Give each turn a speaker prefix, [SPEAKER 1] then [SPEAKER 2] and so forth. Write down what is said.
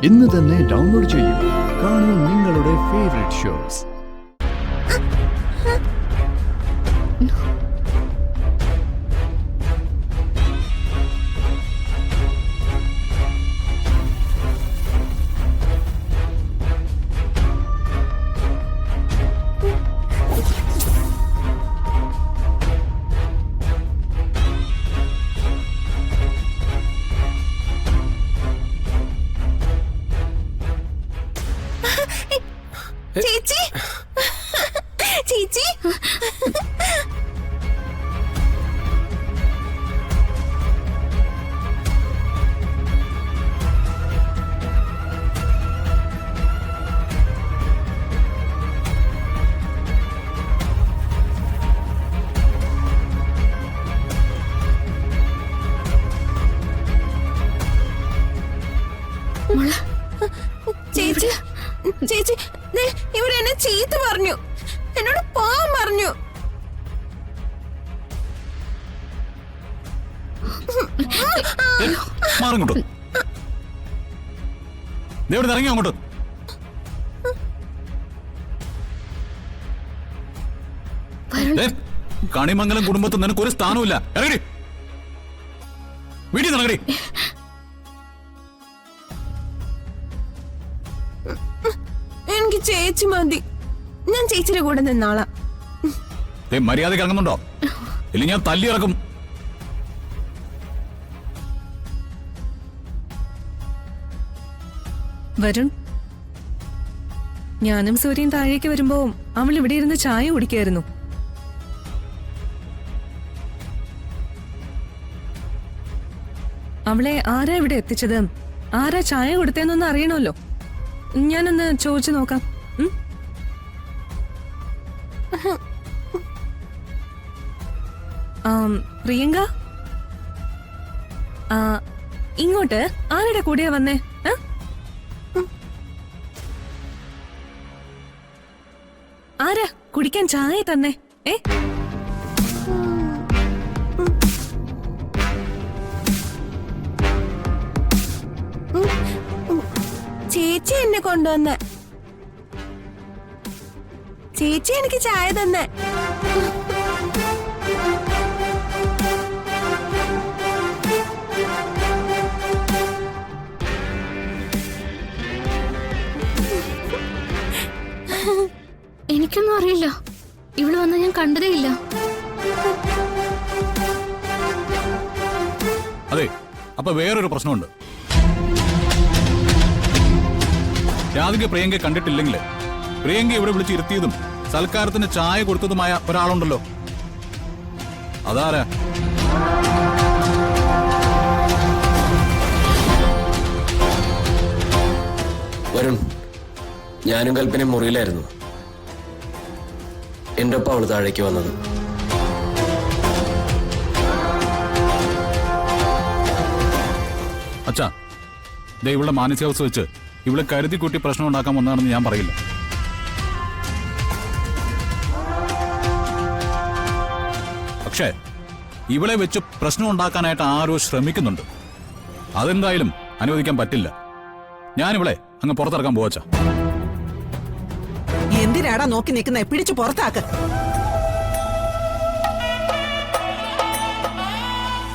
[SPEAKER 1] ഇന്ന് തന്നെ ഡൗൺലോഡ് ചെയ്യൂ. കാണൂ നിങ്ങളുടെ ഫേവറേറ്റ് ഷോസ്.
[SPEAKER 2] ചേച്ചി ചേച്ചി ചേച്ചി ചേച്ചി ഇവരെന്നെ ചീത്ത പറഞ്ഞു, എന്നോട് പോവാൻ പറഞ്ഞു.
[SPEAKER 3] ഇറങ്ങി അങ്ങോട്ട്. കണിമംഗലം കുടുംബത്തിൽ നിനക്ക് ഒരു സ്ഥാനമില്ല. ഇറങ്ങി വീട്ടിൽ ഇറങ്ങി.
[SPEAKER 2] എനിക്ക് ചേച്ചി മതി, ഞാൻ ചേച്ചിയുടെ കൂടെ നിന്നാളാം.
[SPEAKER 3] മര്യാദക്ക് ഇറങ്ങുന്നുണ്ടോ? ഇല്ലെങ്കിൽ ഞാൻ തല്ലി ഇറക്കും.
[SPEAKER 4] വരുൺ, ഞാനും സൂര്യൻ താഴേക്ക് വരുമ്പോ അവൾ ഇവിടെ ഇരുന്ന് ചായ കുടിക്കായിരുന്നു. അവളെ ആരാ ഇവിടെ എത്തിച്ചത്, ആരാ ചായ കൊടുത്തേന്നൊന്ന് അറിയണമല്ലോ. ഞാനൊന്ന് ചോദിച്ചു നോക്കാം. പ്രിയങ്ക, ഇങ്ങോട്ട് ആരുടെ കൂടെയാ വന്നേ? ആരാ കുടിക്കാൻ ചായ തന്നെ?
[SPEAKER 2] ചേച്ചി എന്നെ കൊണ്ടുവന്ന, ചേച്ചി എനിക്ക് ചായ തന്നെ.
[SPEAKER 5] എനിക്കൊന്നും അറിയില്ല, ഇവിടെ വന്ന് ഞാൻ കണ്ടതേ ഇല്ല.
[SPEAKER 3] അതെ, അപ്പൊ വേറൊരു പ്രശ്നമുണ്ട്. രാധിക പ്രിയങ്കയെ കണ്ടിട്ടില്ലെങ്കിൽ പ്രിയങ്ക ഇവിടെ വിളിച്ചിരുത്തിയതും സൽക്കാരത്തിന് ചായ കൊടുത്തതുമായ ഒരാളുണ്ടല്ലോ. അതാരാ?
[SPEAKER 6] വരുൺ, ഞാനും കൽപ്പനയും മുറിയിലായിരുന്നു. എന്റെ ഒപ്പം അവള് താഴേക്ക് വന്നത്.
[SPEAKER 3] അച്ഛാ, ദേ ഇവളുടെ മാനസികാവസ്ഥ വെച്ച് ഇവിടെ കരുതി കൂട്ടി പ്രശ്നം ഉണ്ടാക്കാൻ വന്നതാണെന്ന് ഞാൻ പറയില്ല. പക്ഷേ ഇവളെ വെച്ച് പ്രശ്നം ഉണ്ടാക്കാനായിട്ട് ആരോ ശ്രമിക്കുന്നുണ്ട്. അതെന്തായാലും അനുവദിക്കാൻ പറ്റില്ല. ഞാനിവളെ അങ്ങ് പുറത്തിറക്കാൻ പോവച്ചാ.
[SPEAKER 7] എന്തിനാടാ നോക്കി നിൽക്കുന്നേ? പിടിച്ചു പുറത്താക്ക്.